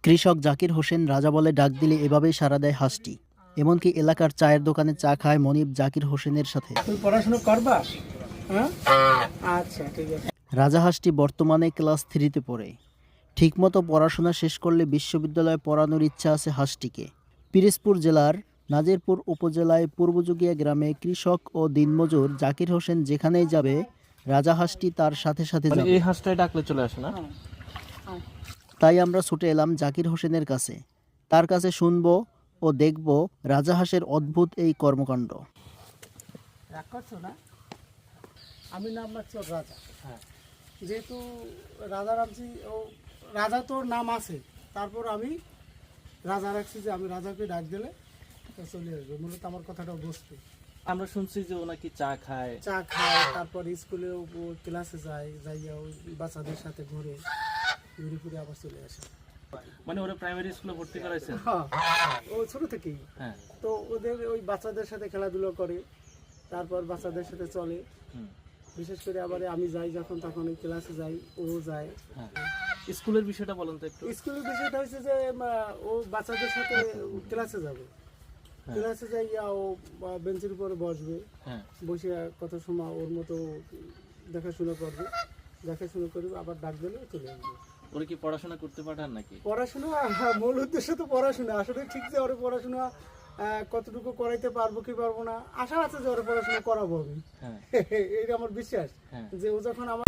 কৃষক জাকির হোসেন রাজা বলে ডাক দিলে এভাবেই সাড়া দেয় হাঁসটি। এমনকি এলাকার চায়ের দোকানে চা খায় মনিব জাকির হোসেনের সাথে। পড়াশোনা করবা? আচ্ছা ঠিক আছে। রাজা হাঁসটি বর্তমানে ক্লাস 3-তে পড়ে। ঠিকমতো পড়াশোনা শেষ করলে বিশ্ববিদ্যালয়ে পড়ানোর ইচ্ছা আছে হাঁসটিকে। পিরোজপুর জেলার নাজিরপুর উপজেলায় পূর্বযুগিয়া গ্রামে কৃষক ও দিনমজুর জাকির হোসেন যেখানেই যাবে রাজা হাঁসটি তার সাথে সাথে যাবে। এই হাঁসটাই ডাকলে চলে আসে না? তাই আমরা ছুটে এলাম জাকির হোসেনের কাছে। তার কাছে শুনবো ও দেখব রাজা হাঁসের অদ্ভুত এই কর্মকাণ্ড। রাগ করছো না? আমি নাম রাখছি ওর রাজা। যেহেতু রাজা রাখছি, ও রাজা তোর নাম আছে, তারপর আমি রাজা রাখছি যে আমি রাজাকে ডাক দিলে চলে আসবে। মূলত আমার কথাটা বুঝতে। আমরা শুনছি যে ও নাকি চা খায়। তারপর স্কুলেও ক্লাসে যাইয়া ওই বাচ্চাদের সাথে ঘুরে ফিরে আবার চলে আসে। মানে ওরা প্রাইমারি স্কুলে ভর্তি করাইছে? হ্যাঁ, ও ছোট থেকেই। হ্যাঁ। তো ওদের ওই বাচ্চাদের সাথে খেলাধুলো করে, তারপর বাচ্চাদের সাথে চলে। বিশেষ করে আবার আমি যাই যখন, তখন ওই ক্লাসে যাই, ও যায়। স্কুলের বিষয়টা বলেন তো একটু। স্কুলের বিষয়টা হচ্ছে যে ও বাচ্চাদের সাথে ক্লাসে যাবে। ক্লাসে যাইয়া ও বেঞ্চের উপরে বসবে, বসে কত সময় ওর মতো দেখাশোনা করবে, আবার ডাক দিলে চলে আসবে। ওরা কি পড়াশোনা করতে পাঠান নাকি? পড়াশোনা মূল উদ্দেশ্য তো পড়াশোনা। আসলে ঠিক যে ওর পড়াশোনা কতটুকু করাইতে পারবো কি পারবো না, আশা আছে যে ওর পড়াশোনা করাবো আমি। এটা আমার বিশ্বাস যে ও যখন আমার